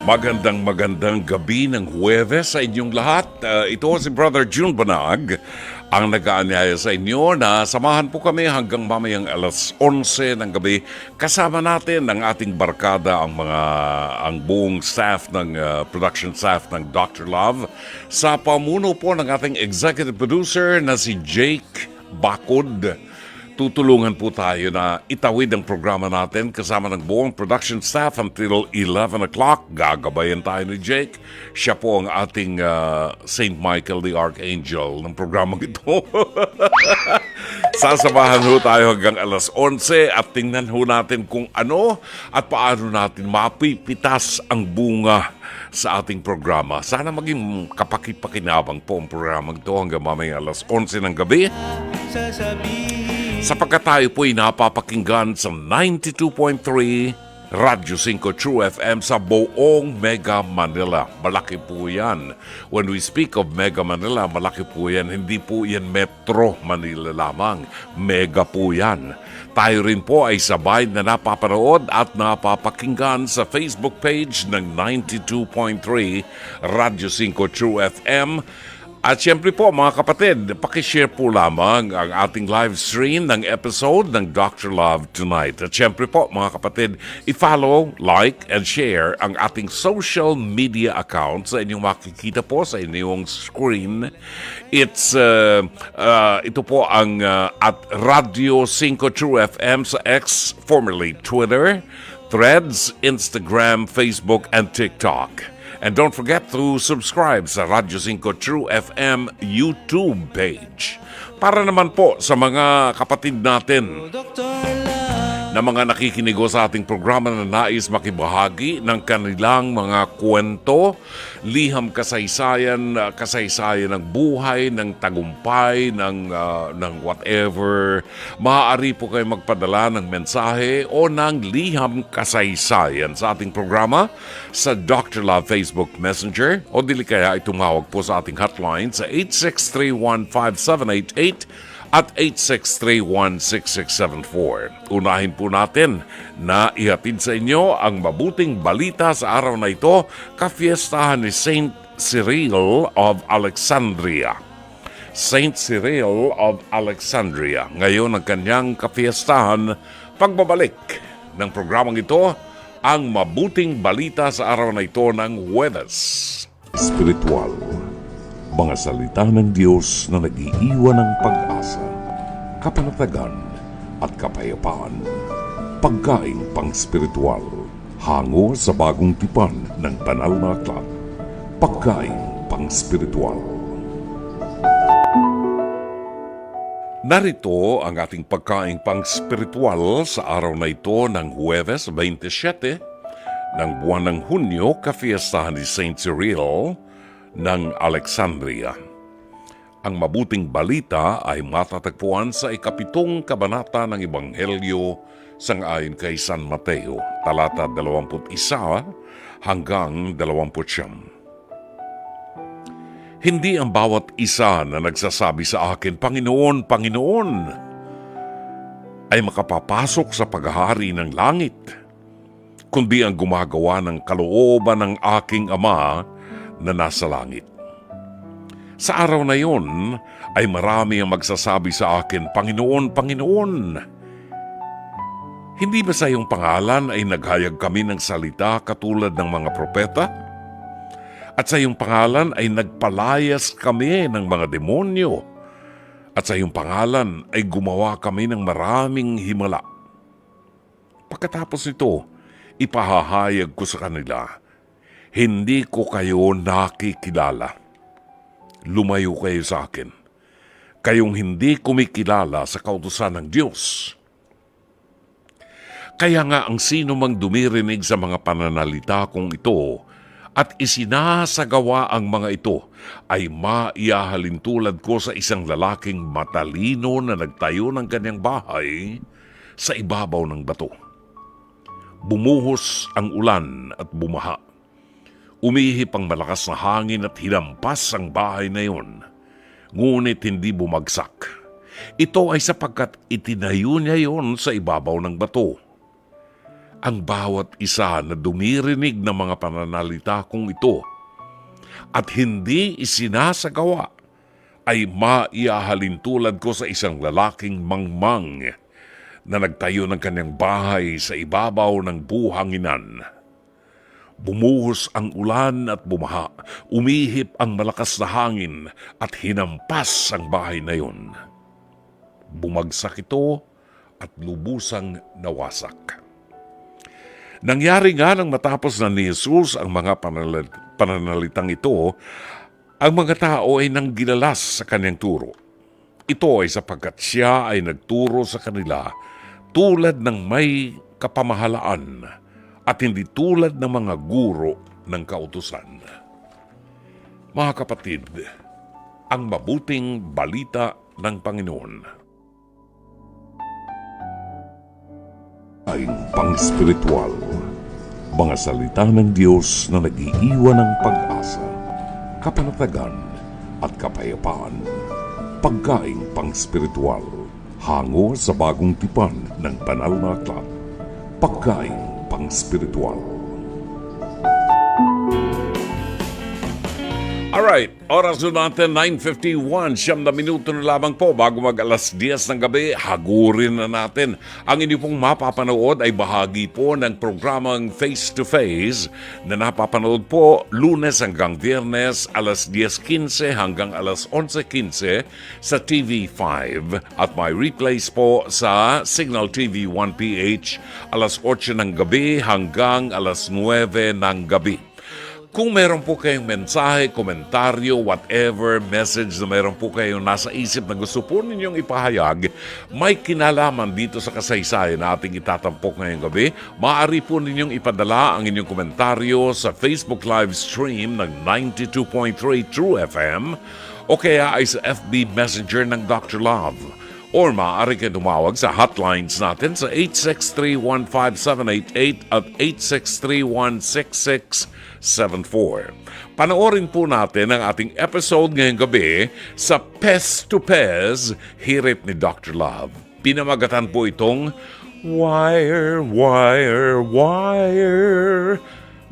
Magandang gabi ng Huwebes sa inyong lahat. Ito si Brother June Banag ang nag-aanyaya sa inyo na samahan po kami hanggang mamayang alas 11 ng gabi. Kasama natin ang ating barkada, ang buong staff ng production staff ng Dr. Love sa pamuno po ng ating executive producer na si Jake Bakod. Tutulungan po tayo na itawid ang programa natin kasama ng buong production staff until 11 o'clock. Gagabayan tayo ni Jake. Siya po ang ating Saint Michael the Archangel ng programang ito. Sasamahan ho tayo hanggang alas 11 at tingnan ho natin kung ano at paano natin mapipitas ang bunga sa ating programa. Sana maging kapakipakinabang po ang programang ito hanggang mamayang alas 11 ng gabi. Sapagkat tayo po'y napapakinggan sa 92.3 Radyo 5 True FM sa buong Mega Manila. Malaki po yan. When we speak of Mega Manila, malaki po yan. Hindi po yan Metro Manila lamang. Mega po yan. Tayo rin po ay sabay na napapanood at napapakinggan sa Facebook page ng 92.3 Radyo 5 True FM. At syempre po mga kapatid, pakishare po lamang ang ating live stream ng episode ng Dr. Love Tonight. At syempre po mga kapatid, i-follow, like, and share ang ating social media account sa inyong makikita po sa inyong screen. Ito po ang at Radio 5 True FM sa X, formerly Twitter, Threads, Instagram, Facebook, and TikTok. And don't forget to subscribe sa Radyo 5 True FM YouTube page. Para naman po sa mga kapatid natin na mga nakikinig sa ating programa na nais makibahagi ng kanilang mga kwento, liham kasaysayan ng buhay, ng tagumpay, ng whatever. Maaari po kayo magpadala ng mensahe o ng liham kasaysayan sa ating programa sa Dr. Love Facebook Messenger o dili kaya ay tumawag po sa ating hotline sa 863-15788 at 863-16674. Unahin po natin na ihatid sa inyo ang mabuting balita sa araw na ito, kafiestahan ni Saint Cyril of Alexandria. Saint Cyril of Alexandria. Ngayon ang kanyang kafiestahan, pagbabalik ng programang ito, ang mabuting balita sa araw na ito ng Huwebes. Spiritual. Mga salita ng Diyos na nag-iiwan ng pag-asa, kapanatagan at kapayapaan. Pagkain pang-spiritual, hango sa bagong tipan ng banal na aklat. Pagkain pang-spiritual. Narito ang ating pagkain pang-spiritual sa araw na ito ng Huwebes 27 ng buwan ng Hunyo, kafiestahan ni Saint Cyril ng Alexandria. Ang mabuting balita ay matatagpuan sa ikapitong kabanata ng Ebanghelyo sangayon kay San Mateo, talata 21 hanggang 29. Hindi ang bawat isa na nagsasabi sa akin, Panginoon, Panginoon, ay makapapasok sa paghahari ng langit, kundi ang gumagawa ng kalooban ng aking Ama na nasa langit. Sa araw na yon ay marami ang magsasabi sa akin, Panginoon, Panginoon, hindi ba sa iyong pangalan ay naghayag kami ng salita katulad ng mga propeta? At sa iyong pangalan ay nagpalayas kami ng mga demonyo? At sa iyong pangalan ay gumawa kami ng maraming himala? Pagkatapos nito, ipahahayag ko sa kanila, hindi ko kayo nakikilala. Lumayo kayo sa akin. Kayong hindi kumikilala sa kautusan ng Diyos. Kaya nga ang sino mang dumirinig sa mga pananalita kong ito at isinasagawa ang mga ito ay maiahalin tulad ko sa isang lalaking matalino na nagtayo ng kanyang bahay sa ibabaw ng bato. Bumuhos ang ulan at bumaha. Umihip ang malakas na hangin at hinampas ang bahay na iyon, ngunit hindi bumagsak. Ito ay sapagkat itinayo niya yon sa ibabaw ng bato. ang bawat isa na dumirinig ng mga pananalita kong ito at hindi isinasagawa ay maiahalintulad ko sa isang lalaking mangmang na nagtayo ng kanyang bahay sa ibabaw ng buhanginan. Bumuhos ang ulan at bumaha, umihip ang malakas na hangin at hinampas ang bahay na yun. Bumagsak ito at lubusang nawasak. Nangyari nga nang matapos na ni Jesus ang mga pananalitang ito, ang mga tao ay nanggilalas sa kanyang turo. Ito ay sapagkat siya ay nagturo sa kanila tulad ng may kapamahalaan at hindi tulad ng mga guro ng kautusan. Mga kapatid, ang mabuting balita ng Panginoon ay pang-spiritual, mga salita ng Diyos na nag-iiwan ng pag-asa, kapanatagan at kapayapaan. Pagkaing pang-spiritual, hango sa bagong tipan ng banal na aklat. Pagkaing pang-spiritual. Alright, oras na natin 9:51, 9 minuto na lamang po bago mag-alas 10 ng gabi, hagurin na natin. Ang inyo pong mapapanood ay bahagi po ng programang Face to Face na napapanood po Lunes hanggang Biyernes alas 10:15 hanggang alas 11:15 sa TV5 at may replays po sa Signal TV 1PH alas 8 ng gabi hanggang alas 9 ng gabi. Kung meron po kayong mensahe, komentaryo, whatever message na meron po kayong nasa isip na gusto po ninyong ipahayag, may kinalaman dito sa kasaysayan na ating itatampok ngayong gabi, maaari po ninyong ipadala ang inyong komentaryo sa Facebook live stream ng 92.3 True FM o kaya ay sa FB Messenger ng Dr. Love. Or maaari kayo tumawag sa hotlines natin sa 863-15788 at 863-16674. Panoorin po natin ang ating episode ngayong gabi sa Pez to Pez, hirit ni Dr. Love. Pinamagatan po itong Wire, Wire, Wire,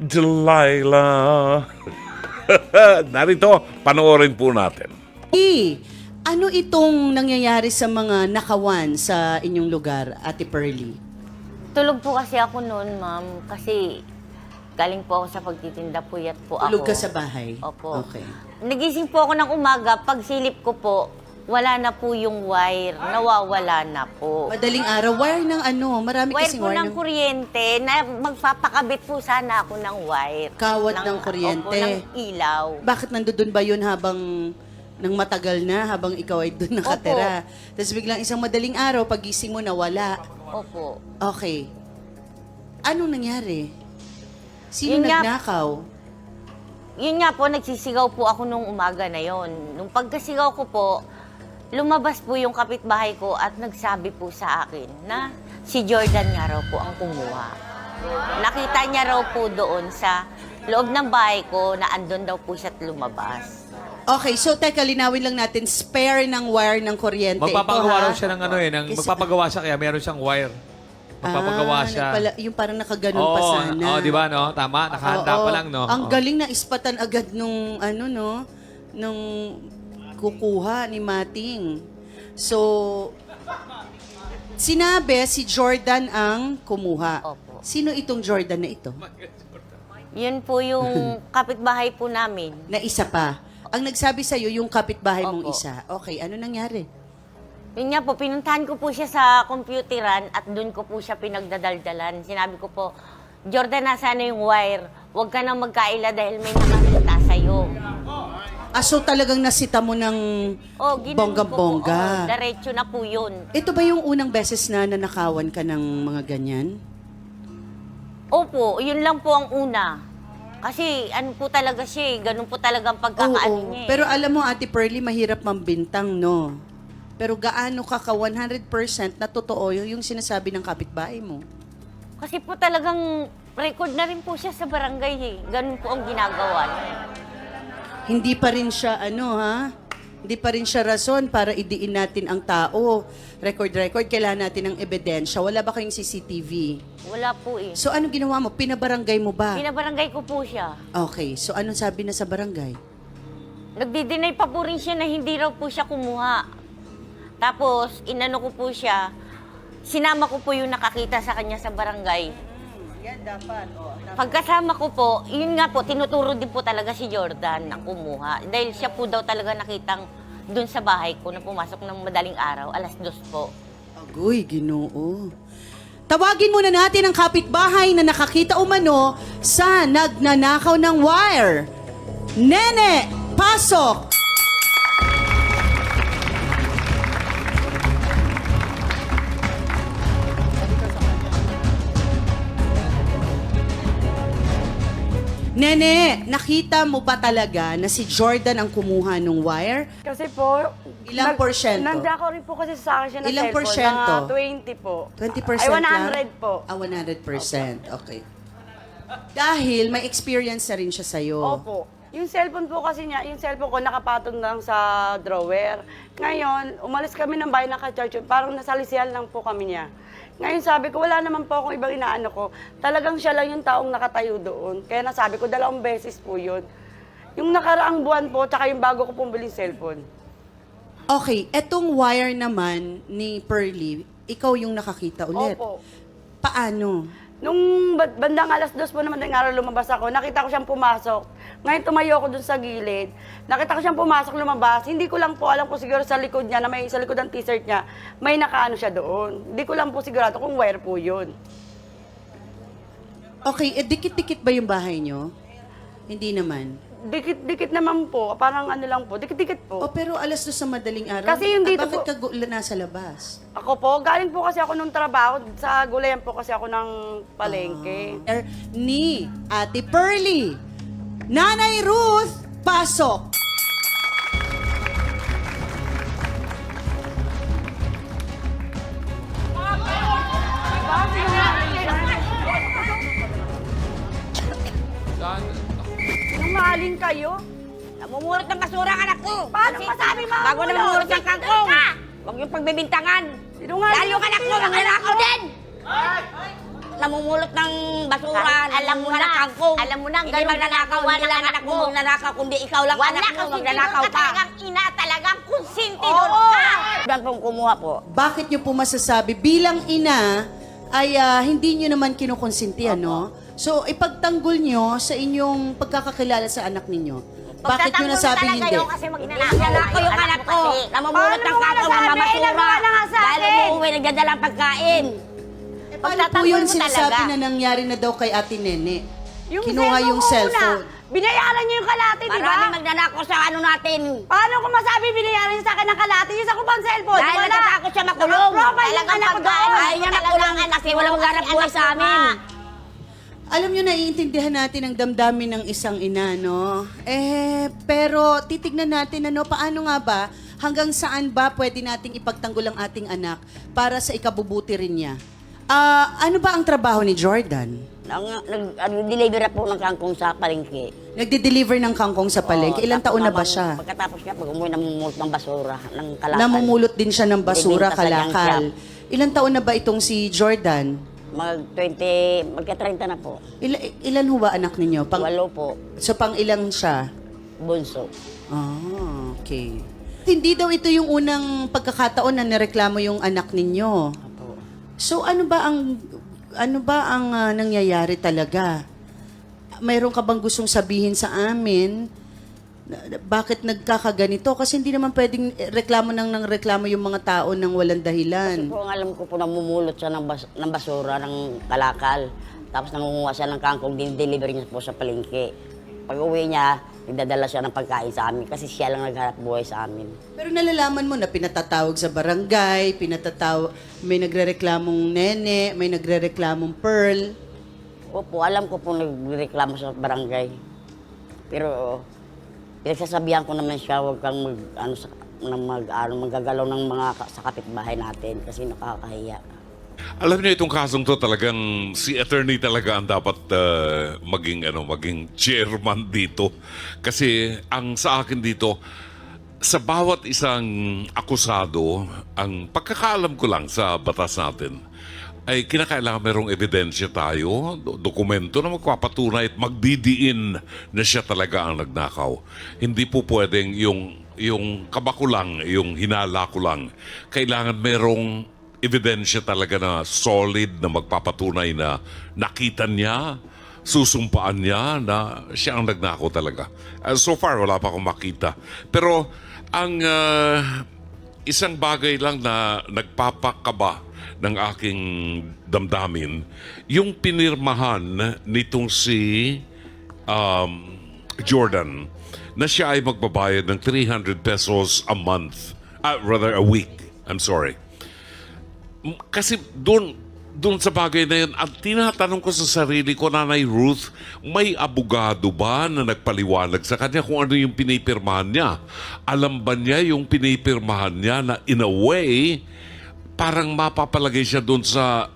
Delilah. Narito, panoorin po natin. Ano itong nangyayari sa mga nakawan sa inyong lugar, Ate Pearly? Tulog po kasi ako noon, ma'am. Kasi galing po ako sa pagtitinda, puyat po ako. Tulog ka sa bahay? Opo. Okay. Nagising po ako ng umaga. Pagsilip ko po, wala na po yung wire. Nawawala na po. Madaling araw, wire ng ano? Marami Wire kasing po wire ng kuryente na magpapakabit po sana ako ng wire. Kawad ng kuryente. Opo, ng ilaw. Bakit nandun ba yun habang nang matagal na, habang ikaw ay doon nakatira? Tapos biglang isang madaling araw, pagising mo nawala. Opo. Okay. Anong nangyari? Sino Yun nga- nagnakaw? Yun nga po, nagsisigaw po ako nung umaga na yon. Nung pagkasigaw ko po, lumabas po yung kapitbahay ko at nagsabi po sa akin na si Jordan nga raw po ang kumuha. Nakita niya raw po doon sa loob ng bahay ko na andun daw po siya at lumabas. Okay, so teka, linawin lang natin, spare ng wire ng kuryente. Magpapagawa Ito, raw ha? siya ng ano Kasi- magpapagawa siya kaya meron siyang wire. Magpapagawa siya. Yung parang nakaganon pa sana. Oo, di ba, no? Tama, nakahanda Oo, pa lang, no? Ang Oo. galing na ispatan agad nung, nung kukuha ni Mating. So, sinabi si Jordan ang kumuha. Opo. Sino itong Jordan na ito? Yun po yung kapitbahay po namin. Na isa pa. Ang nagsabi sa'yo, yung kapitbahay mong Opo. isa. Okay, ano nangyari? Yun nga po, pinuntahan ko po siya sa computeran at doon ko po siya pinagdadaldalan. Sinabi ko po, Jordan, nasaan na yung wire? Huwag ka nang magkaila dahil may nakakita sa'yo. So talagang nasita mo ng Oh, ginanon ko po. bonggang-bongga. Diretso na po yun. Ito ba yung unang beses na nanakawan ka ng mga ganyan? Opo, yun lang po ang una. Kasi ano po talaga siya eh, ganun po talaga ang pagkakaano niya eh. Pero alam mo, Ate Pearly, mahirap mambintang, no? Pero gaano ka 100% na totoo yung sinasabi ng kapitbahay mo? Kasi po talagang record na rin po siya sa barangay eh. Ganun po ang ginagawa niya. Hindi pa rin siya, Hindi pa rin siya rason para idiin natin ang tao. Record, kailangan natin ng ebidensya. Wala ba kayong CCTV? Wala po eh. So, anong ginawa mo? Pinabarangay mo ba? Pinabarangay ko po siya. Okay, so anong sabi na sa barangay? Nagdi-deny pa po rin siya na hindi raw po siya kumuha. Tapos, inano ko po siya, sinama ko po yung nakakita sa kanya sa barangay. Yan, dapat. Pagkasama ko po, yun nga po, tinuturo din po talaga si Jordan na kumuha. Dahil siya po daw talaga nakitang dun sa bahay ko na pumasok ng madaling araw, 2:00 po. Agoy, Ginoo. Tawagin muna natin ang kapitbahay na nakakita umano sa nagnanakaw ng wire. Nene, pasok! Nene, nakita mo ba talaga na si Jordan ang kumuha ng wire? Kasi po, Ilang porsyento? Nagdako rin po kasi sa akin siya ng Ilang cellphone. porsyento? Mga 20 po. 20% Ay, 100 lang? po. 100%. Okay. Dahil may experience na rin siya sa'yo. Opo. Yung cellphone po kasi niya, yung cellphone ko nakapatong lang sa drawer. Ngayon, umalis kami ng bahay naka-charge. Parang nasalisihan lang po kami niya. Ngayon sabi ko, wala naman po akong ibang inaano ko. Talagang siya lang yung taong nakatayo doon. Kaya nasabi ko, 2 beses po yun. Yung nakaraang buwan po, tsaka yung bago ko pong biling cellphone. Okay, etong wire naman ni Pearly, ikaw yung nakakita ulit. Opo. Paano? Nung bandang 2:00 po naman ng araw lumabas ako, nakita ko siyang pumasok. Ngayon tumayo ako dun sa gilid. Nakita ko siyang pumasok, lumabas. Hindi ko lang po alam kung siguro sa likod niya, na may sa likod ng t-shirt niya, may nakaano siya doon. Hindi ko lang po sigurado kung wire po yun. Okay, dikit-dikit ba yung bahay nyo? Hindi naman. Dikit-dikit naman po. Parang ano lang po. Dikit-dikit po. O pero 2:00 sa madaling araw. Kasi yung dito bakit po- ka nasa labas? Ako po, galing po kasi ako nung trabaho. Sa gulayan po kasi ako ng palengke. Ni Ate Pearly. Nanay Ruth, pasok. Saan? Sinungaling kayo? Namumulot ng basura ang anak ko. Paano masabi mamulot? Bago namumulot ng kangkong. Huwag yung pagbibintangan. Sinungaling Dahil yung anak ko, nangyayakaw din. Namumulot ng basura, Alam mo nangunguha ng na. kangkong. Alam mo na, Hindi ganun magnanakaw, ginagawa hindi ng lang anak anak mo mo. magnanakaw, kundi ikaw lang Wala anak mo kasi magnanakaw ka ka. talagang ina, talagang konsinti doon ka. Diyan pong kumuha po. Bakit nyo po masasabi bilang ina ay hindi nyo naman kinukonsinti, ano? So, ipagtanggol nyo sa inyong pagkakakilala sa anak ninyo. Bakit nyo nasabi talaga hindi? yun kasi magnanakaw. Magnanakaw yung anak ko. Namumulot ng kangkong, nasabi? namamasura. Nagawa na nga sa Dahil akin. umuwi, nagdadala ang pagkain. Paano po Pagtatanggol yun mo sinasabi talaga. na nangyari na daw kay Ate Nene? Kinuha yung ko cellphone. una, binayaran niyo yung kalate, di ba? Maraming magnanakaw sa ano natin. Paano ko masabi binayaran niyo sa akin ng kalate? Yung sa ko pang cellphone, Dahil wala. natatakot siya makulong. Naka-profile yung Talagang anak ko pagkain. doon. Ayaw niya makulong kasi walang maghanap buhay sa amin. Alam nyo, naiintindihan natin ang damdamin ng isang ina, no? Pero titignan natin, ano, paano nga ba, hanggang saan ba pwede nating ipagtanggol ang ating anak para sa ikabubuti rin niya? Ano ba ang trabaho ni Jordan? Nag-deliver po ng kangkong sa palengke. Nagde-deliver ng kangkong sa palengke. Ilang taon na ba siya? Pagkatapos niya, pag umuwi, namumulot ng basura, ng kalakal. Namumulot din siya ng basura, Bibinta sa junk kalakal. Ilang taon na ba itong si Jordan? Magka-30 na po. Ilan ho ba anak ninyo? Walo po, So, pang ilang siya? bunso. Okay. Hindi daw ito yung unang pagkakataon na nireklamo yung anak ninyo. Apo. So ano ba ang nangyayari talaga? Mayroon ka bang gustong sabihin sa amin? Bakit nagkakaganito? Kasi hindi naman pwedeng reklamo ng reklamo yung mga tao nang walang dahilan. Kasi po, ang alam ko po, namumulot siya ng basura, ng kalakal. Tapos nangunguha siya ng kangkong, dinideliver niya po sa palengke. Pag uwi niya, nagdadala siya ng pagkain sa amin kasi siya lang naghanap buhay sa amin. Pero nalalaman mo na pinatatawag sa barangay, may nagrereklamong Nene, may nagrereklamong Pearl. Opo, alam ko po nagreklamo sa barangay. Pero pinagsasabihan ko naman siya, huwag kang maggagalaw ng mga sa kapitbahay natin kasi nakakahiya. Alam niyo itong kasong to talagang si attorney talaga ang dapat maging chairman dito. Kasi ang sa akin dito, sa bawat isang akusado, ang pagkakaalam ko lang sa batas natin, ay kinakailangan merong ebidensya tayo, dokumento na magpapatunay at magdidiin na siya talaga ang nagnakaw. Hindi po pwedeng yung kaba ko lang, yung hinala ko lang. Kailangan merong ebidensya talaga na solid na magpapatunay na nakita niya, susumpaan niya na siya ang nagnakaw talaga. So far, wala pa akong makita. Pero ang isang bagay lang na nagpapakaba ng aking damdamin, yung pinirmahan nitong si Jordan na siya ay magbabayad ng 300 pesos a month. Rather, a week. I'm sorry. Kasi doon sa bagay na yun, at tinatanong ko sa sarili ko, Nanay Ruth, may abogado ba na nagpaliwanag sa kanya kung ano yung pinipirmahan niya? Alam ba niya yung pinipirmahan niya na in a way, parang mapapalagay siya doon sa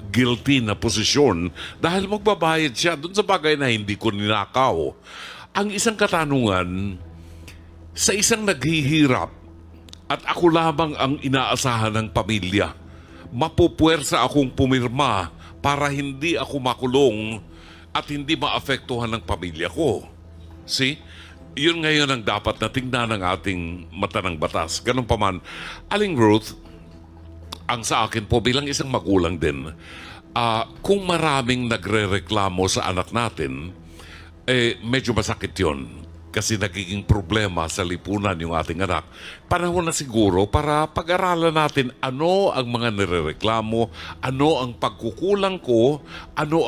guilty na posisyon dahil magbabayad siya doon sa bagay na hindi ko ninakaw. Ang isang katanungan, sa isang naghihirap at ako lamang ang inaasahan ng pamilya, mapupuwersa akong pumirma para hindi ako makulong at hindi maapektuhan ng pamilya ko. See? Yun ngayon ang dapat na tingnan ng ating mata ng batas. Ganun pa man, Aling Ruth, ang sa akin po bilang isang magulang din, kung maraming nagre-reklamo sa anak natin, medyo masakit yun. Kasi nagiging problema sa lipunan yung ating anak. Panahon na siguro para pag-aralan natin ano ang mga nirereklamo, ano ang pagkukulang ko, ano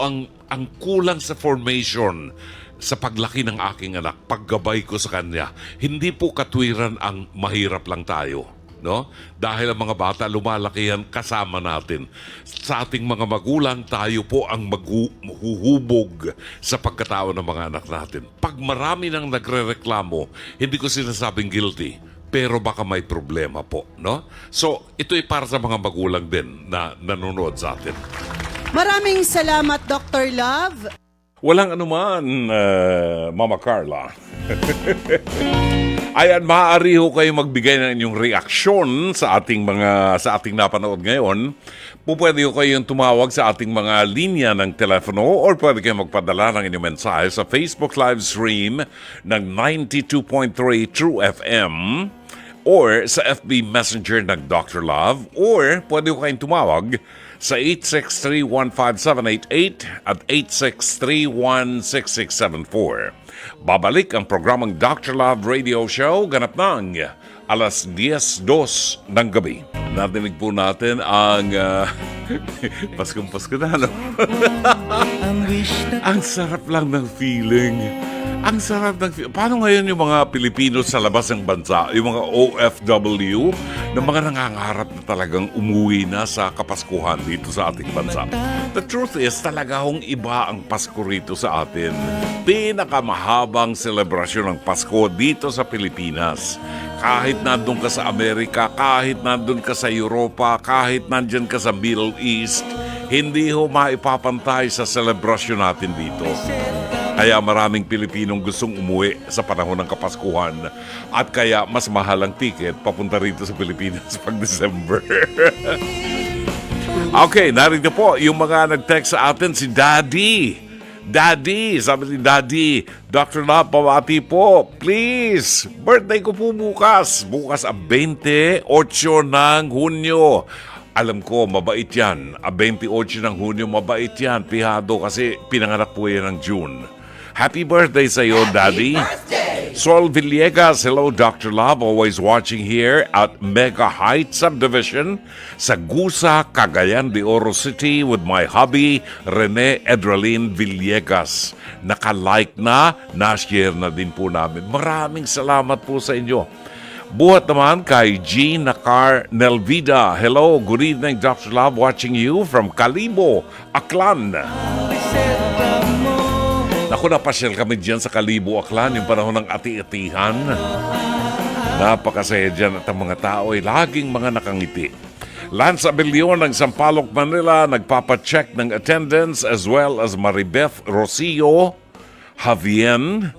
ang kulang sa formation sa paglaki ng aking anak, paggabay ko sa kanya. Hindi po katwiran ang mahirap lang tayo. No? Dahil ang mga bata lumalaki yan kasama natin. Sa ating mga magulang, tayo po ang maghuhubog sa pagkatao ng mga anak natin. Pag marami nang nagrereklamo, hindi ko sinasabing guilty, pero baka may problema po. No? So, ito ay para sa mga magulang din na nanonood sa atin. Maraming salamat, Dr. Love. Walang anuman, Mama Carla. Ayan, maaari ho kayo magbigay ng inyong reaksyon sa ating napanood ngayon. Pwede ho kayong tumawag sa ating mga linya ng telepono or pwede kayong magpadala ng inyong mensahe sa Facebook live stream ng 92.3 True FM or sa FB Messenger ng Dr. Love or pwede ho kayong tumawag sa 863-15788 at 863-16674. Babalik ang programang Dr. Love Radio Show ganap ng alas 10:02 ng gabi. Narinig po natin ang Paskong-Pasko na, no? Ang sarap lang ng feeling. Ang sarap ng feeling. Paano ngayon yung mga Pilipino sa labas ng bansa, yung mga OFW, na mga nangangarap na talagang umuwi na sa Kapaskuhan dito sa ating bansa? The truth is, talaga hong iba ang Pasko rito sa atin. Pinakamahabang selebrasyon ng Pasko dito sa Pilipinas. Kahit nandun ka sa Amerika, kahit nandun ka sa Europa, kahit nandyan ka sa Middle East, hindi ho maipapantay sa selebrasyon natin dito. Kaya maraming Pilipinong gustong umuwi sa panahon ng Kapaskuhan at kaya mas mahal ang ticket papunta rito sa Pilipinas pag December. Okay, narito po yung mga nag-text sa atin, si Daddy. Daddy, sabi ni Daddy, Dr. Love, pawati po, please. Birthday ko po bukas. Bukas ang 28 ng Hunyo. Alam ko, mabait yan. 28 ng Hunyo, mabait yan. Pihado kasi pinanganak po yan ng June. Happy birthday sa iyo, Daddy. Sol Villegas, hello, Dr. Love. Always watching here at Mega Heights Subdivision sa Gusa, Cagayan de Oro City with my hubby, Rene Edralin Villegas. Naka-like na, na-share na din po namin. Maraming salamat po sa inyo. Buhat naman kay G. Nakar Nelvida. Hello, good evening, Dr. Love. Watching you from Calibo, Aklan. Naku, napasyal kami dyan sa Calibo, Aklan, yung panahon ng ati-atihan. Napakasaya dyan at ang mga tao ay laging mga nakangiti. Lance Abilion ng Sampaloc, Manila, nagpapacheck ng attendance as well as Maribeth Rosillo, Javien,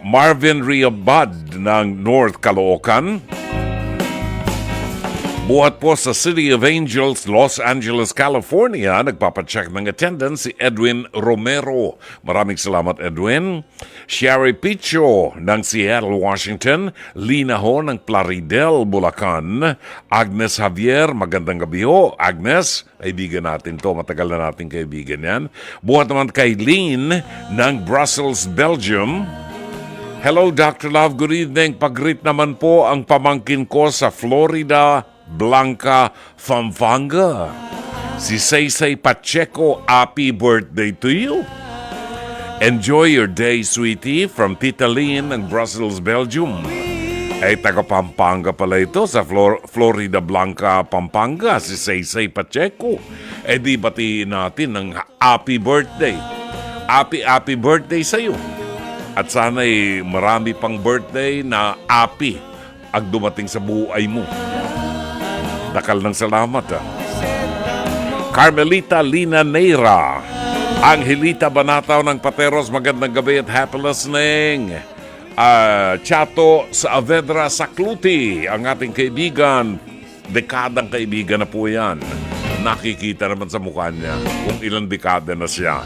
Marvin Riabad ng North Caloocan. Buhat po sa City of Angels, Los Angeles, California, nagpapacheck ng attendance si Edwin Romero. Maraming salamat, Edwin. Sherry Picho ng Seattle, Washington. Lina Ho ng Plaridel, Bulacan. Agnes Javier, magandang gabi ho. Agnes, kaibigan natin to. Matagal na natin kaibigan yan. Buhat naman kay Lynn ng Brussels, Belgium. Hello, Dr. Love. Good evening. Pag-greet naman po ang pamangkin ko sa Florida, Blanca, Pampanga. Si Saysay Pacheco, happy birthday to you. Enjoy your day, sweetie, from Tita Lynn ng Brussels, Belgium. Ay, taga Pampanga pala ito sa Florida Blanca, Pampanga, si Saysay Pacheco. Eh di batiin natin ng happy birthday. Happy birthday sa'yo. At sana'y marami pang birthday na happy ang dumating sa buhay mo. Dakal ng salamat. Carmelita Lina Neira, Angelita Banataw ng Pateros, magandang gabi at happy listening. Chato sa Avedra Sakluti, ang ating kaibigan, dekadang kaibigan na po yan. Nakikita naman sa mukha niya kung ilang dekada na siya.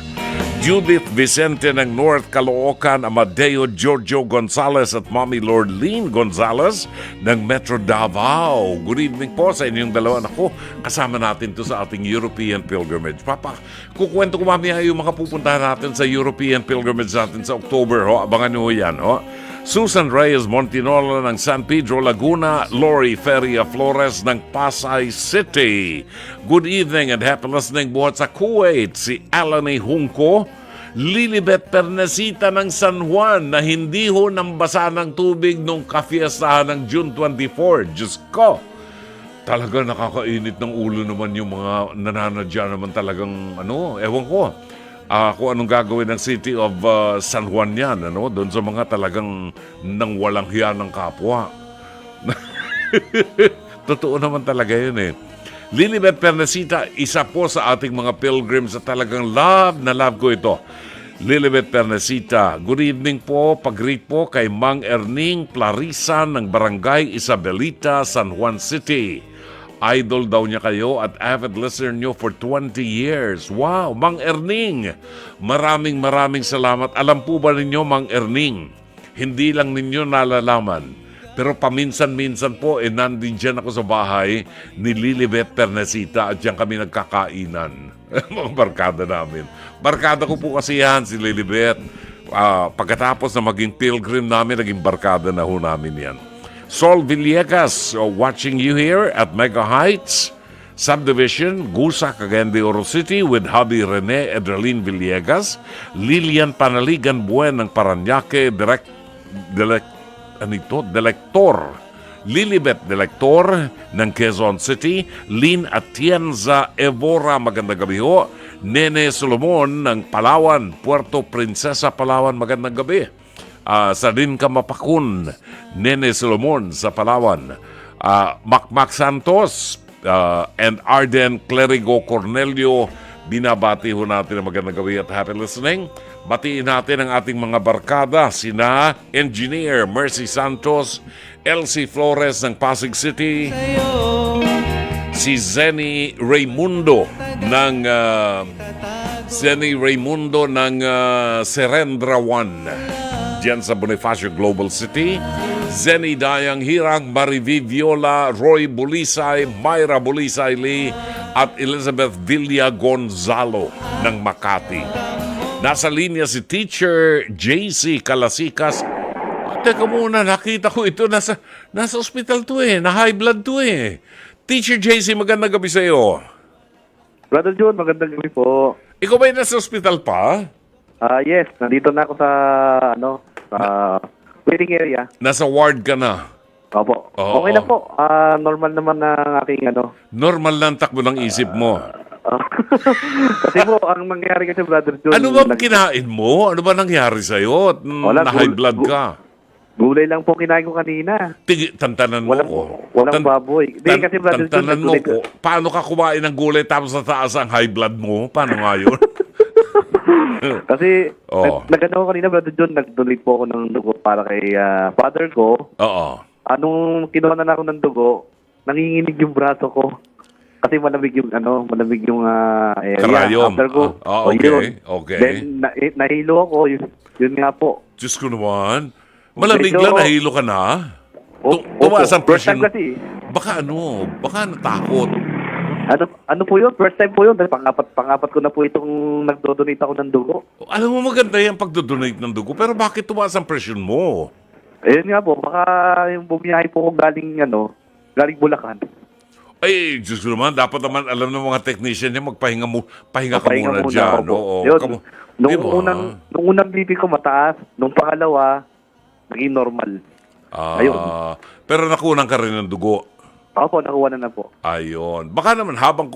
Judith Vicente ng North Caloocan, Amadeo Giorgio Gonzalez at Mommy Lordleen Gonzalez ng Metro Davao. Good evening po sa inyong dalawa. Ako, kasama natin to sa ating European Pilgrimage. Papa, kukwento ko mamaya yung mga pupuntahan natin sa European Pilgrimage natin sa October. Ho. Abangan nyo yan. Ho. Susan Reyes Montinola ng San Pedro, Laguna. Lori Feria Flores ng Pasay City. Good evening and happy listening buhat sa Kuwait. Si Alani Hunko. Lilibet Pernesita ng San Juan na hindi ho nambasa ng tubig nung kafiestahan ng June 24. Diyos ko! Talaga nakakainit ng ulo naman yung mga nananadya naman talagang ewan ko. Kung anong gagawin ng City of San Juan yan, doon sa mga talagang nang walang hiya ng kapwa. Totoo naman talaga yun eh. Lilibet Pernesita, isa po sa ating mga pilgrims na talagang love na love ko ito. Lilibet Pernesita, good evening po. Pag-greet po kay Mang Erning Clarisa ng Barangay Isabelita, San Juan City. Idol daw niya kayo at avid listener niyo for 20 years. Wow, Mang Erning! Maraming salamat. Alam po ba ninyo, Mang Erning, hindi lang ninyo nalalaman, pero paminsan-minsan po, nandin dyan ako sa bahay ni Lilibet Pernesita at dyan kami nagkakainan. Mga barkada namin. Barkada ko po kasi yan, si Lilibet. Pagkatapos na maging pilgrim namin, naging barkada na ho namin yan. Sol Villegas, watching you here at Mega Heights Subdivision, Gusa, Cagayan de Oro City with hubby Rene Edralin Villegas, Lilian Panaligan Buen ng Paranaque, Delector Lilibet Delector ng Quezon City, Lynn Atienza Evora, magandang gabi ho. Nene Solomon ng Palawan, Puerto Princesa, Palawan, magandang gabi. Sadin Kamapakun, Nene Solomon sa Palawan. Macmac Santos and Arden Clerigo Cornelio, binabati ho natin ang magandang gabi at happy listening. Batiin natin ang ating mga barkada, sina Engineer Mercy Santos, Elsie Flores ng Pasig City, si Zenny Raimundo ng Serendra One diyan sa Bonifacio Global City, Zenny Dayang Hirang, Marivi Viola, Roy Bulisay, Myra Bulisay Lee at Elizabeth Villa Gonzalo ng Makati. Nasa linya si Teacher JC Kalasikas. Teka muna, nakita ko ito. Nasa ospital to eh. Na high blood to eh. Teacher JC, magandang gabi sa iyo. Brother John, magandang gabi po. Ikaw ba nasa ospital pa? Yes, nandito na ako sa waiting area. Nasa ward ka na? Opo. Oo. Okay na po. Normal naman na aking Normal lang takbo ng isip mo. Kasi po, ang mangyari kasi, Brother John... Ano ba kinain mo? Ano ba nangyari sa'yo? Na high blood ka? Gulay lang po kinain ko kanina. Tantanan mo ko. Walang baboy. Hindi kasi, Brother John... Tantanan mo ko. Paano ka kumain ng gulay tapos sa taas ang high blood mo? Paano nga yun? Kasi, Oo. nag-ano ko kanina, Brother John, nag-donate po ako ng dugo para kay father ko. Oo. Anong kinuha na ako ng dugo, nanginginig yung braso ko. Kasi malamig yung area. Karayom. After ko, Okay. yun. Okay. Then, nahilo ako. Yun nga po. Diyos ko naman. Malamig Medyo- lang, nahilo ka na. Opo, Tumaas ang first time presyon. kasi. Baka natakot. Ano po yun? First time po yun. Dahil pangapat ko na po itong nagdodonate ako ng dugo. Alam mo, maganda yung pagdodonate ng dugo, pero bakit tumaas ang presyon mo? Ayun nga po, baka yung bumiyahe po ko galing Bulacan. Ay, Diyos ko naman, dapat naman alam ng mga technician niya, pahinga ka muna ako dyan. po. Oo. Yun, nung Diba? unang BP ko mataas, nung pangalawa, naging normal. Ayun. Pero nakunan ka rin ng dugo. Ako po, nakuha na po. Ayun. Baka naman habang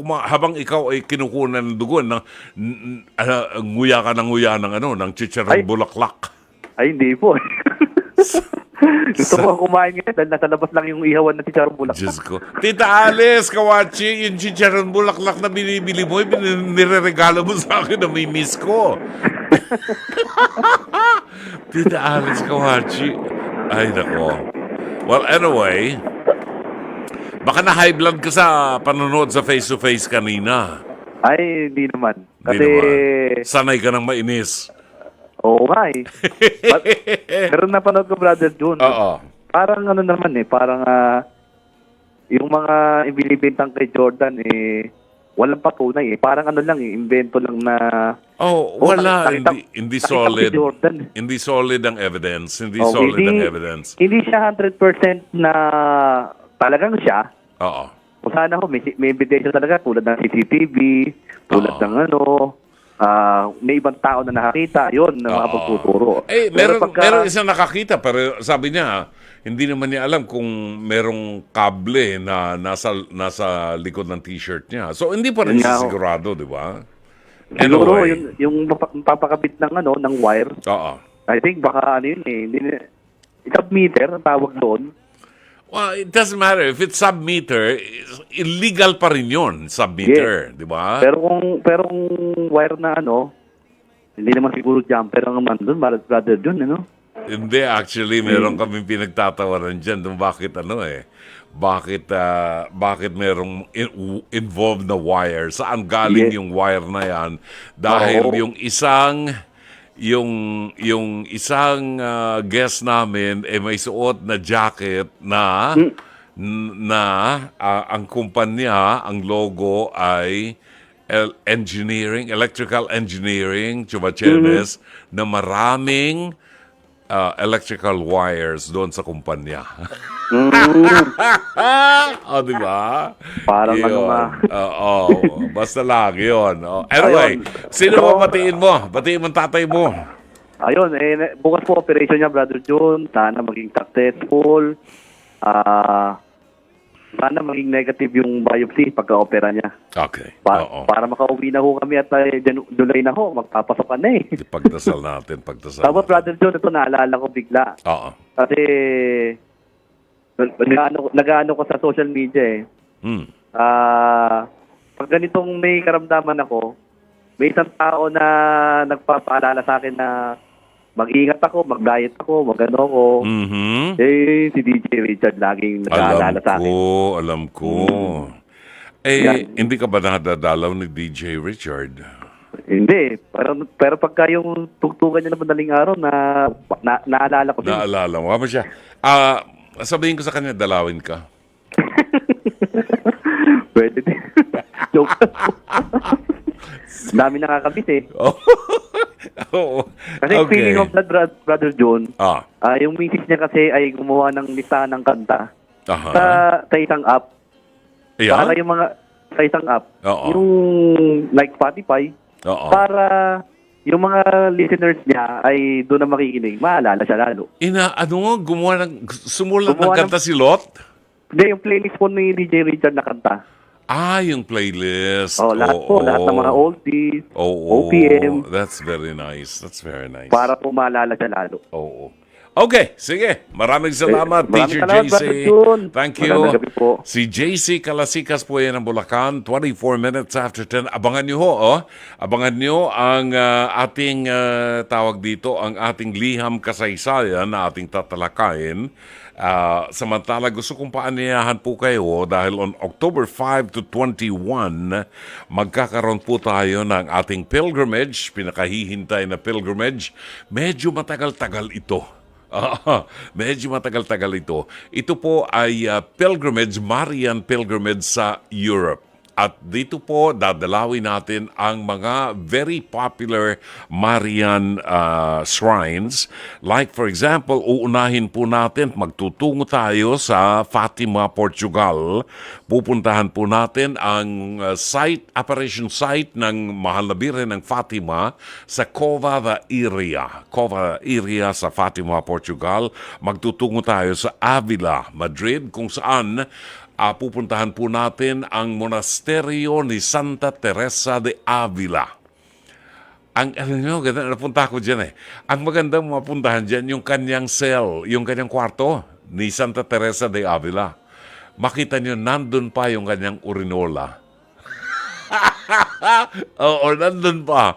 ikaw ay kinukunan ng dugo, nguya ka ng nguya ng chicharon Ay. bulaklak. Ay, hindi po. Gusto ko kumain ngayon dahil nasa labas lang yung ihawan na si Charo Bulacan. Diyos ko. Tita Alice, kawachi, yung chicharon bulaklak na binibili mo, nireregalo mo sa akin na may miss ko. Tita Alice, kawachi. Ay, nako. Well, anyway, baka na high blood ka sa panonood sa face-to-face kanina. Ay, hindi naman. Hindi Kasi, naman. Sanay ka ng mainis. oo nga eh. Pero napanood ko, Brother June. Oo. Parang parang yung mga ibinibintang kay Jordan walang patunay eh. Parang invento lang na... Oh, Oo, wala. nakita- Hindi nakita ko solid. si Jordan. Hindi solid ang evidence. Hindi Oh, solid ang evidence. Hindi siya 100% na talagang siya. Oo. Kung sana may ebidensya talaga tulad ng CCTV, tulad Oo. ng may ibang tao na nakakita, yun, na mga pagtuturo. Eh, Pero meron isang nakakita, pero sabi niya, hindi naman niya alam kung merong kable na nasa likod ng t-shirt niya. So, hindi pa rin Yun nga siya ho. sigurado, di ba? siguro, Anyway. yung papakabit ng wire, Oo. I think baka submeter, ang tawag doon. Well, it doesn't matter. If it's submeter, illegal pa rin yun, submeter, di ba? Pero kung wire na hindi naman siguro jumper ang nandun, brother dun, Hindi, actually, meron kaming pinagtatawaran dyan kung bakit bakit merong involved na wire. Saan galing Yeah. yung wire na yan? Dahil Oo. yung isang guest namin may suot na jacket na ang kumpanya, ang logo ay electrical engineering, Chumachenes, na maraming electrical wires doon sa kumpanya. O, di ba? Parang Yun. Basta lang, yun. Anyway, Ayun. sino So, ba batiin mo? Batiin mo ang tatay mo. Ayun, bukas po operation niya, Brother June. Sana maging successful. Sana maging negative yung biopsy pagka-opera niya. Okay. Para makauwi na ho kami at July na ho, magpapasok ka na eh. Pagdasal natin. Tapos, Brother June, ito naalala ko bigla. Oo. Kasi, nag-ano ko sa social media eh. Hmm. Pag ganitong may karamdaman ako, may isang tao na nagpapaalala sa akin na mag-ingat ako, mag-diet ako, mag-ano ako. Mhm. Si DJ Richard laging nag-aalala sa akin. Alam ko. Yan. Hindi ka ba nadadalaw ni DJ Richard? Hindi. Pero pagka yung tugtugan niya na madaling araw, naalala ko din. Naalala mo. Ano siya? Sabihin ko sa kanya, dalawin ka. Pwede din. Joke. Dami nakakabit eh. Oo. Kasi Okay. feeling of that, Brother John, Ah. yung misis niya kasi ay gumawa ng listahan ng kanta Aha. sa isang app. Ayan? Para yung mga sa isang app. Oo. Yung like Spotify. Oo. Para yung mga listeners niya ay doon na makikinig. Maalala siya lalo. Sumulat ng Gumawa kanta si Lot? Hindi, yung playlist po ni DJ Richard na kanta. Yung playlist. Lahat po. Lahat ng mga oldies, Oo. OPM. That's very nice. That's very nice. Para po maalala siya lalo. Oo. Okay, sige. Maraming salamat, Maraming Teacher salamat, JC. Brother Jun. Thank you. Magandang gabi po. Si JC Kalasikas po yan ng Bulacan, 24 minutes after 10. Abangan nyo ho, oh. Abangan nyo ang ating tawag dito, ang ating liham kasaysayan na ating tatalakayin. Samantala, gusto kong paaniyahan po kayo dahil on October 5 to 21, magkakaroon po tayo ng ating pilgrimage, pinakahihintay na pilgrimage. Medyo matagal-tagal ito. Medyo matagal-tagal ito. Ito po ay pilgrimage, Marian pilgrimage sa Europe. At dito po, dadalawin natin ang mga very popular Marian shrines. Like for example, uunahin po natin, magtutungo tayo sa Fatima, Portugal. Pupuntahan po natin ang apparition site ng Mahal na Birhen ng Fatima sa Cova da Iria. Cova da Iria sa Fatima, Portugal. Magtutungo tayo sa Avila, Madrid, kung saan pupuntahan po natin ang monasteryo ni Santa Teresa de Avila. Alam nyo, ganda, napunta ko dyan eh. Ang magandang mapuntahan dyan, yung kanyang cell, yung kanyang kwarto ni Santa Teresa de Avila. Makita nyo, nandun pa yung kanyang urinola. Oo, nandun pa.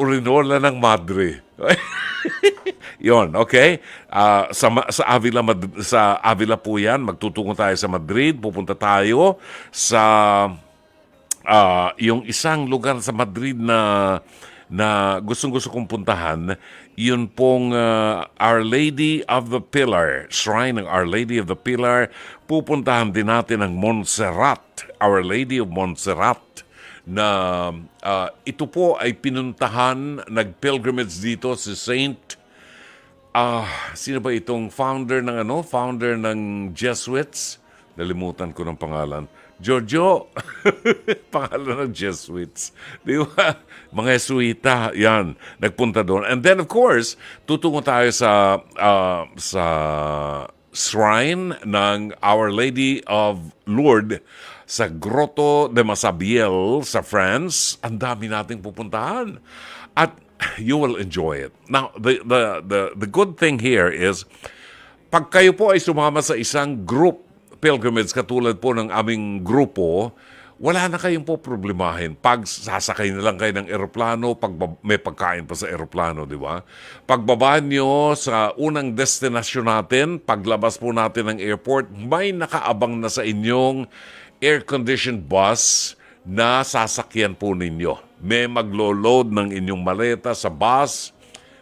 Urinola ng madre. Yon, okay? Sa Avila po yan. Magtutungo tayo sa Madrid. Pupunta tayo sa yung isang lugar sa Madrid na gustong-gusto kong puntahan. Yun pong Our Lady of the Pillar. Shrine ng Our Lady of the Pillar. Pupuntahan din natin ang Montserrat. Our Lady of Montserrat. Na ito po ay pinuntahan, nag-pilgrimage dito si Saint sino ba itong founder ng Jesuits? Nalimutan ko ng pangalan. Giorgio. Pangalan ng Jesuits. Di ba? Mga Jesuita, yan. Nagpunta doon. And then of course, tutungo tayo sa shrine ng Our Lady of Lourdes sa Grotto de Massabielle sa France. Ang dami nating pupuntahan. At you will enjoy it. Now, the good thing here is, pag kayo po ay sumama sa isang group pilgrimage katulad po ng aming grupo, wala na kayong po problemahin. Pag sasakay na lang kayo ng eroplano, may pagkain pa sa eroplano, di ba? Pagbaba nyo sa unang destinasyon natin, paglabas po natin ng airport, may nakaabang na sa inyong air-conditioned bus na sasakyan po ninyo. May maglo-load ng inyong maleta sa bus,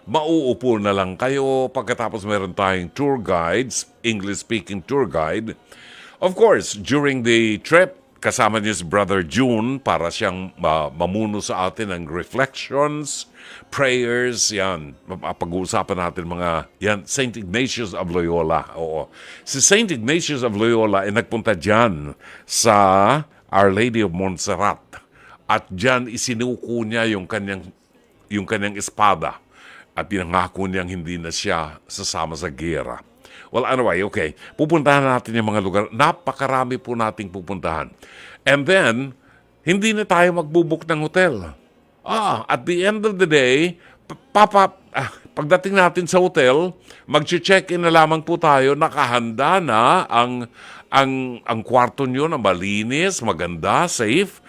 mauupo na lang kayo. Pagkatapos meron tayong tour guides, English-speaking tour guide. Of course, during the trip, kasama niyo si Brother June para siyang mamuno sa atin ng reflections, prayers, yan. Pag-uusapan natin mga, yan, St. Ignatius of Loyola. Oo. Si St. Ignatius of Loyola ay nagpunta dyan sa Our Lady of Montserrat. At dyan isinuko niya yung kanyang espada. At pinangako niyang hindi na siya sasama sa gera. Well, anyway, okay. Pupuntahan natin yung mga lugar. Napakarami po nating pupuntahan. And then, hindi na tayo magbubuk ng hotel. At the end of the day, pagdating natin sa hotel, mag-check-in na lamang po tayo, nakahanda na ang kwarto nyo na malinis, maganda, safe.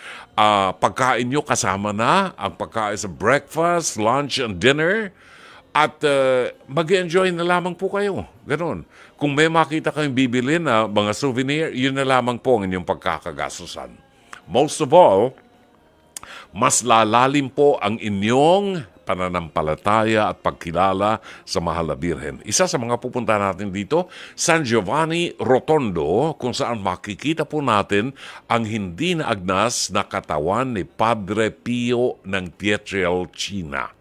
Pagkain nyo kasama na, ang pagkain sa breakfast, lunch, and dinner. At mag-enjoy na lamang po kayo. Ganon. Kung may makita kayong bibili na mga souvenir, yun na lamang po ang inyong pagkakagastusan. Most of all, mas lalalim po ang inyong pananampalataya at pagkilala sa Mahal na Birhen. Isa sa mga pupunta natin dito, San Giovanni Rotondo, kung saan makikita po natin ang hindi naagnas na katawan ni Padre Pio ng Pietrelcina.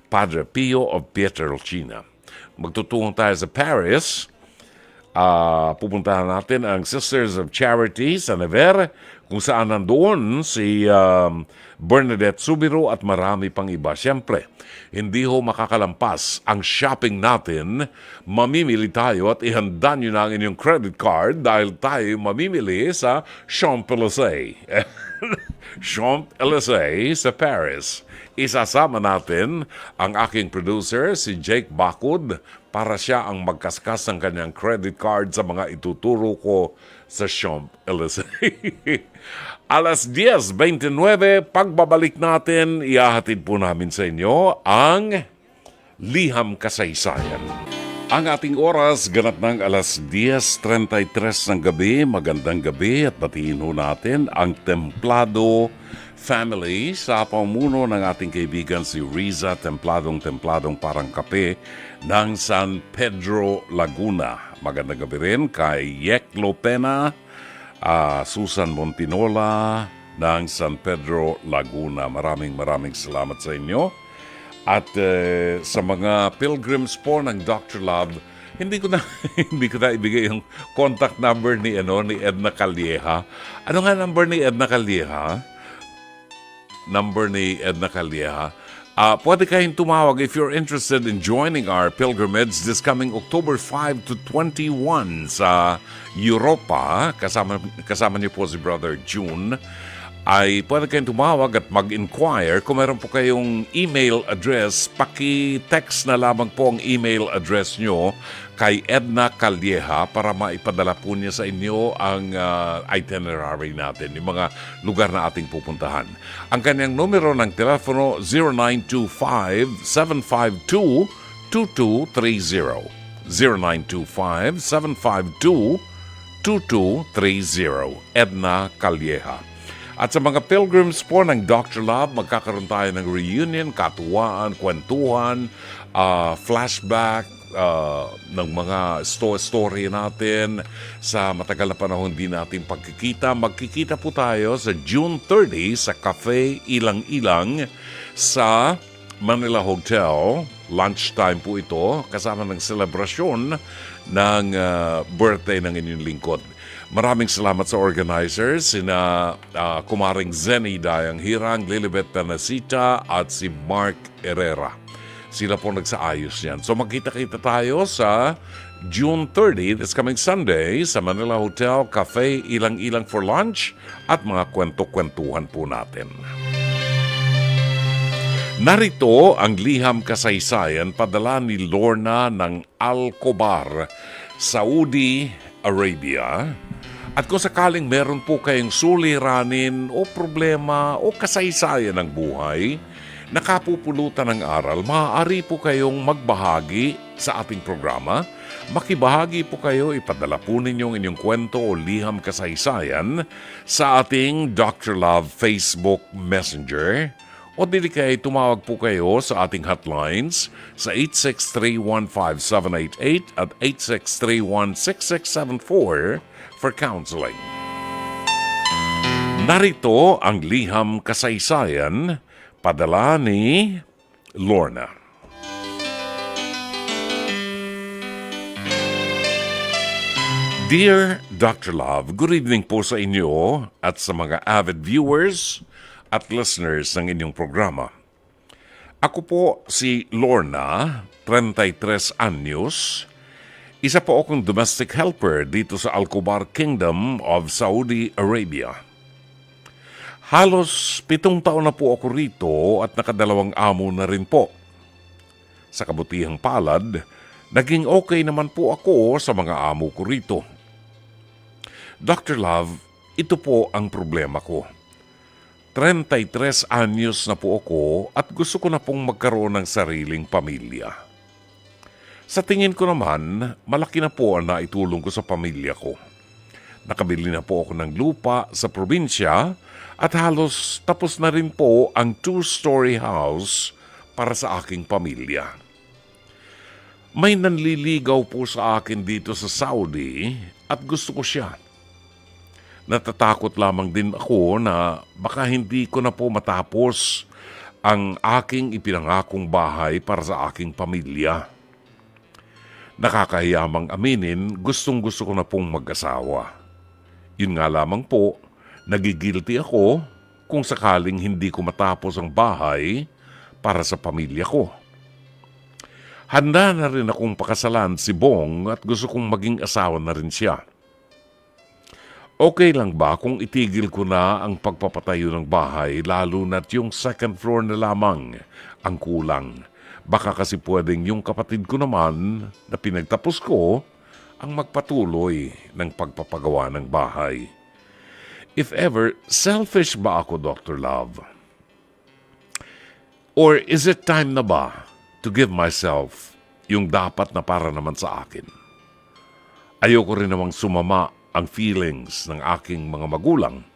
Padre Pio of Pietrelcina. Magtutungo tayo sa Paris. Pupuntahan natin ang Sisters of Charity sa Nevers, kung saan nandoon si Bernadette Subiro at marami pang iba. Siyempre, hindi ho makakalampas ang shopping natin. Mamimili tayo at ihanda nyo na ang inyong credit card dahil tayo mamimili sa Champs-Élysées. Champs-Élysées sa Paris. isasama natin ang aking producer, si Jake Bakud, para siya ang magkaskas ng kanyang credit card sa mga ituturo ko sa Champs-Élysées. Alas 10:29, pagbabalik natin, ihahatid po namin sa inyo ang Liham Kasaysayan. Ang ating oras, ganap ng alas 10:33 ng gabi. Magandang gabi at batiin ho natin ang Templado family sa pamuno ng ating kaibigan si Riza Templadong Parang Kape ng San Pedro, Laguna. Magandang gabi rin kay Yek Lopena, Susan Montinola ng San Pedro, Laguna. Maraming salamat sa inyo. At sa mga pilgrims po ng Dr. Love, hindi ko na ibigay yung contact number ni Edna Calleja. Ano nga number ni Edna Calleja? Pwede kayong tumawag if you're interested in joining our pilgrimage this coming October 5 to 21 sa Europa. Kasama niyo po si Brother June. Ay pwede kayong tumawag at mag-inquire. Kung meron po kayong email address, paki-text na lamang po ang email address nyo kay Edna Calleja para maipadala po niya sa inyo ang itinerary natin, yung mga lugar na ating pupuntahan. Ang kanyang numero ng telepono 0925-752-2230. 0925-752-2230. Edna Calleja. At sa mga pilgrims po ng Dr. Love, magkakaroon tayo ng reunion, katuwaan, kwentuhan, flashback ng mga story natin sa matagal na panahon din natin pagkikita. Magkikita po tayo sa June 30 sa Cafe Ilang-Ilang sa Manila Hotel. Lunchtime po ito, kasama ng selebrasyon ng birthday ng inyong lingkod. Maraming salamat sa organizers, sina Kumaring Zenny Dayang Hirang, Lilibet Penasita at si Mark Herrera. Sila po nagsaayos yan. So magkita-kita tayo sa June 30, this coming Sunday, sa Manila Hotel, Cafe Ilang-Ilang for lunch at mga kwento-kwentuhan po natin. Narito ang Liham Kasaysayan, padala ni Lorna ng Alcobar, Saudi Arabia. At kung sakaling meron po kayong suliranin o problema o kasaysayan ng buhay, nakapupulutan ng aral, maaari po kayong magbahagi sa ating programa. Makibahagi po kayo, ipadala po ninyong inyong kwento o liham kasaysayan sa ating Dr. Love Facebook Messenger. O dili kayo tumawag po kayo sa ating hotlines sa 863-15788 at 863-16674 for counseling. Narito ang Liham Kasaysayan, padala ni Lorna. Dear Dr. Love, good evening po sa inyo at sa mga avid viewers at listeners ng inyong programa. Ako po si Lorna, 33 anyos. Isa po akong domestic helper dito sa Alcobar Kingdom of Saudi Arabia. Halos 7 taon na po ako rito at nakadalawang amo na rin po. Sa kabutihang palad, naging okay naman po ako sa mga amo ko rito. Dr. Love, ito po ang problema ko. 33 anyos na po ako at gusto ko na pong magkaroon ng sariling pamilya. Sa tingin ko naman, malaki na po ang naitulong ko sa pamilya ko. Nakabili na po ako ng lupa sa probinsya at halos tapos na rin po ang 2-story house para sa aking pamilya. May nanliligaw po sa akin dito sa Saudi at gusto ko siya. Natatakot lamang din ako na baka hindi ko na po matapos ang aking ipinangakong bahay para sa aking pamilya. Nakakahiyamang aminin, gustong-gusto ko na pong mag-asawa. Yun nga lamang po, nagigilty ako kung sakaling hindi ko matapos ang bahay para sa pamilya ko. Handa na rin akong pakasalan si Bong at gusto kong maging asawa na rin siya. Okay lang ba kung itigil ko na ang pagpapatayo ng bahay lalo na't yung second floor na lamang ang kulang? Baka kasi pwedeng yung kapatid ko naman na pinagtapos ko ang magpatuloy ng pagpapagawa ng bahay. If ever, selfish ba ako, Dr. Love? Or is it time na ba to give myself yung dapat na para naman sa akin? Ayoko rin namang sumama ang feelings ng aking mga magulang.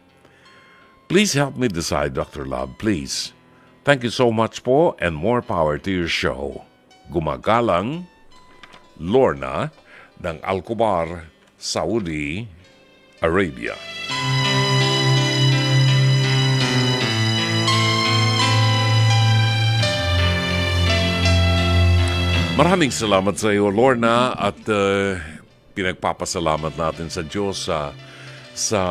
Please help me decide, Dr. Love, please. Thank you so much po and more power to your show. Gumagalang, Lorna ng Al-Kubar, Saudi Arabia. Maraming salamat sa iyo, Lorna, at pinagpapasalamat natin sa Diyos sa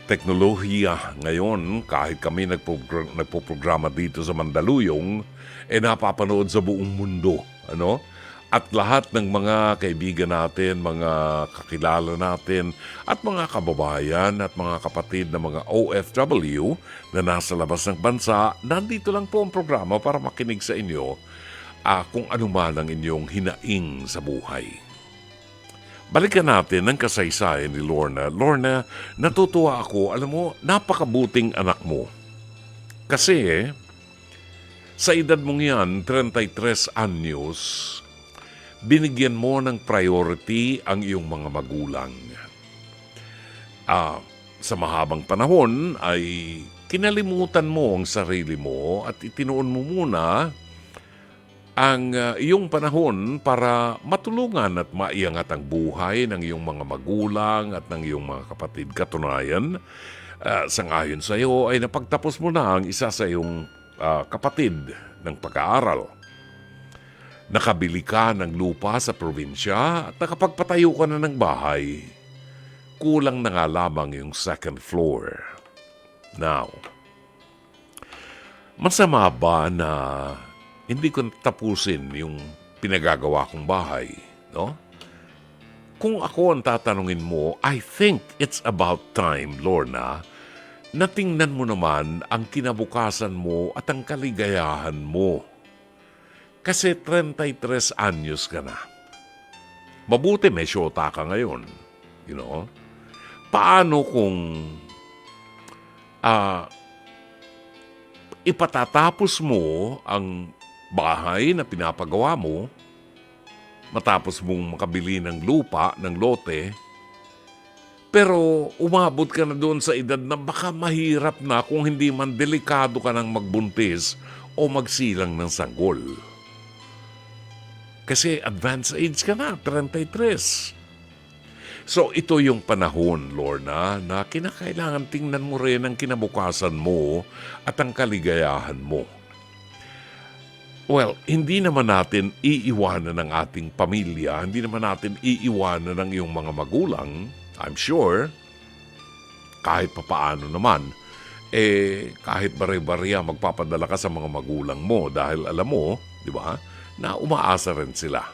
teknolohiya ngayon. Kahit kami nagpo-programa dito sa Mandaluyong, napapanood sa buong mundo. Ano? At lahat ng mga kaibigan natin, mga kakilala natin, at mga kababayan at mga kapatid na mga OFW na nasa labas ng bansa, nandito lang po ang programa para makinig sa inyo kung ano man ang inyong hinaing sa buhay. Balikan natin ang kasaysayan ni Lorna. Lorna, natutuwa ako. Alam mo, napakabuting anak mo. Kasi, sa edad mong yan, 33 anyos, binigyan mo ng priority ang iyong mga magulang. Sa mahabang panahon ay kinalimutan mo ang sarili mo at itinuon mo muna ang iyong panahon para matulungan at maiangat ang buhay ng iyong mga magulang at ng iyong mga kapatid. Katunayan, sangayon sa iyo ay napagtapos mo na ang isa sa iyong kapatid ng pag-aaral. Nakabili ka ng lupa sa probinsya at nakapagpatayo ka na ng bahay. Kulang na nga lamang yung second floor. Now, masama ba na hindi ko tapusin yung pinagagawa kong bahay, no? Kung ako ang tatanungin mo, I think it's about time, Lorna, na tingnan mo naman ang kinabukasan mo at ang kaligayahan mo. Kasi 33 anyos ka na. Mabuti may syota ka ngayon, you know? Paano kung ipatatapos mo ang bahay na pinapagawa mo, matapos mong makabili ng lupa, ng lote, pero umabot ka na doon sa edad na baka mahirap na kung hindi man delikado ka ng magbuntis o magsilang ng sanggol. Kasi advanced age ka na, 33. So ito yung panahon, Lorna, na kinakailangan tingnan mo rin ang kinabukasan mo at ang kaligayahan mo. Well, hindi naman natin iiwanan ng ating pamilya, hindi naman natin iiwanan ng iyong mga magulang, I'm sure, kahit papaano naman, kahit bare-barya magpapadala ka sa mga magulang mo dahil alam mo, di ba, na umaasa rin sila.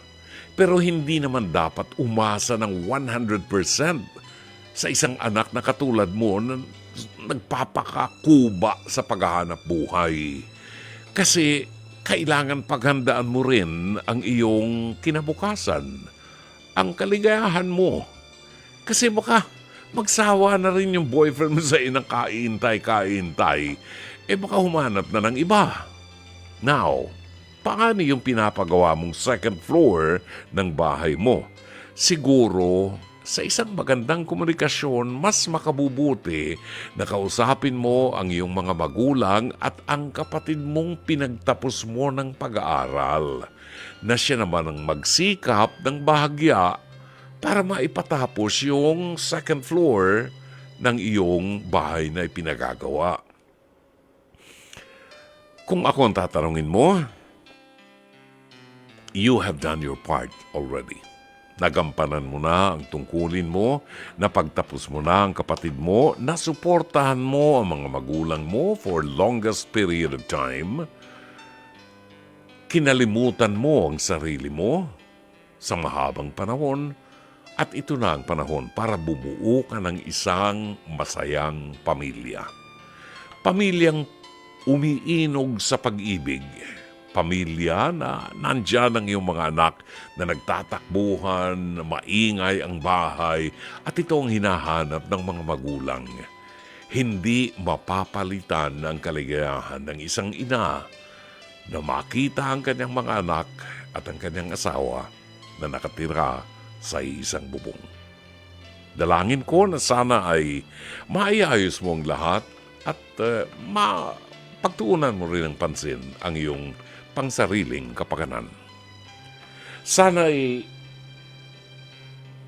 Pero hindi naman dapat umasa ng 100% sa isang anak na katulad mo na nagpapakakuba sa paghahanap buhay. Kasi kailangan paghandaan mo rin ang iyong kinabukasan, ang kaligayahan mo. Kasi baka magsawa na rin yung boyfriend mo sa inang kaintay, baka humanap na ng iba. Now, paano yung pinapagawa mong second floor ng bahay mo? Siguro, sa isang magandang komunikasyon, mas makabubuti na kausapin mo ang iyong mga magulang at ang kapatid mong pinagtapos mo ng pag-aaral, na siya naman ang magsikap ng bahagya para maipatapos yung second floor ng iyong bahay na ipinagagawa. Kung ako ang tatanungin mo, you have done your part already. Nagampanan mo na ang tungkulin mo, napagtapos mo na ang kapatid mo, nasuportahan mo ang mga magulang mo for longest period of time, kinalimutan mo ang sarili mo sa mahabang panahon, At ito na ang panahon para bumuo ka ng isang masayang pamilya. Pamilyang umiinog sa pag-ibig. Pamilya na nandyan ang iyong mga anak na nagtatakbuhan, maingay ang bahay, at ito ang hinahanap ng mga magulang. Hindi mapapalitan ang kaligayahan ng isang ina na makita ang kanyang mga anak at ang kanyang asawa na nakatira sa isang bubong. Dalangin ko na sana ay maayos mo ang lahat at pagtuunan mo rin ng pansin ang iyong pangsariling kapakanan. Sana ay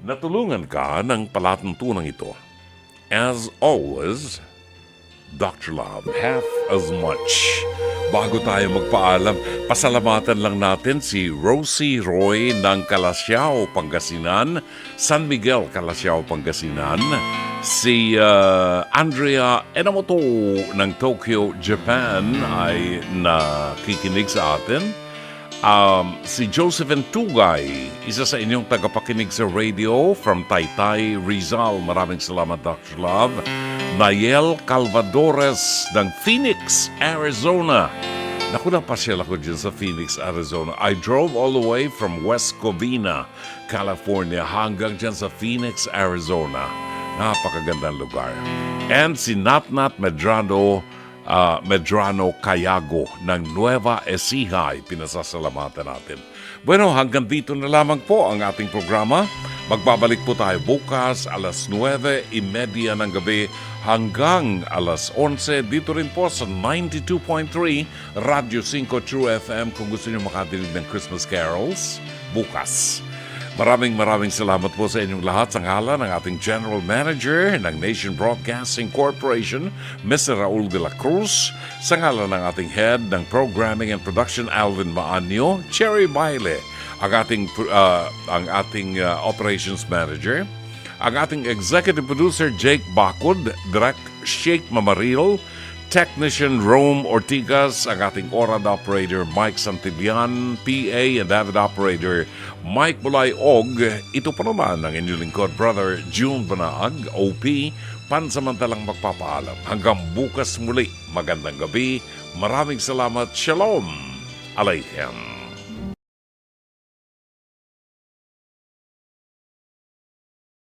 natulungan ka ng palatuntunang ito. As always, Dr. Love, half as much. Bago tayo magpaalam, pasalamatan lang natin si Rosie Roy ng Calasiao, Pangasinan, San Miguel, Calasiao, Pangasinan, si Andrea Enamoto ng Tokyo, Japan ay nakikinig sa atin. Si Joseph Entugay, isa sa inyong tagapakinig sa radio from Taytay, Rizal. Maraming salamat, Dr. Love. Nayel Calvadores ng Phoenix, Arizona. Naku, napasyal ako dyan sa Phoenix, Arizona. I drove all the way from West Covina, California hanggang dyan sa Phoenix, Arizona. Napakagandang lugar. And si Natnat Medrano Cayago ng Nueva Ecija, pinasasalamatan natin. Bueno, hanggang dito na lamang po ang ating programa. Magbabalik po tayo bukas alas 9:30 ng gabi hanggang alas 11 dito rin po sa 92.3 Radyo 5 True FM kung gusto niyo makadinig ng Christmas carols bukas. Maraming salamat po sa inyong lahat sa ngalan ng ating General Manager ng Nation Broadcasting Corporation, Mr. Raul de la Cruz, sa ngalan ng ating Head ng Programming and Production, Alvin Maanyo, Cherry Baile, ang ating Operations Manager, ang ating Executive Producer, Jake Bacud, Direct Sheikh Mamaril, Technician Rome Ortigas, ang ating Orad Operator Mike Santillan, PA and Avid Operator Mike Bulay-Og. Ito pa naman ang inyong lingkod, Brother June Banaag, OP, pansamantalang magpapaalam. Hanggang bukas muli, magandang gabi. Maraming salamat. Shalom Aleichem.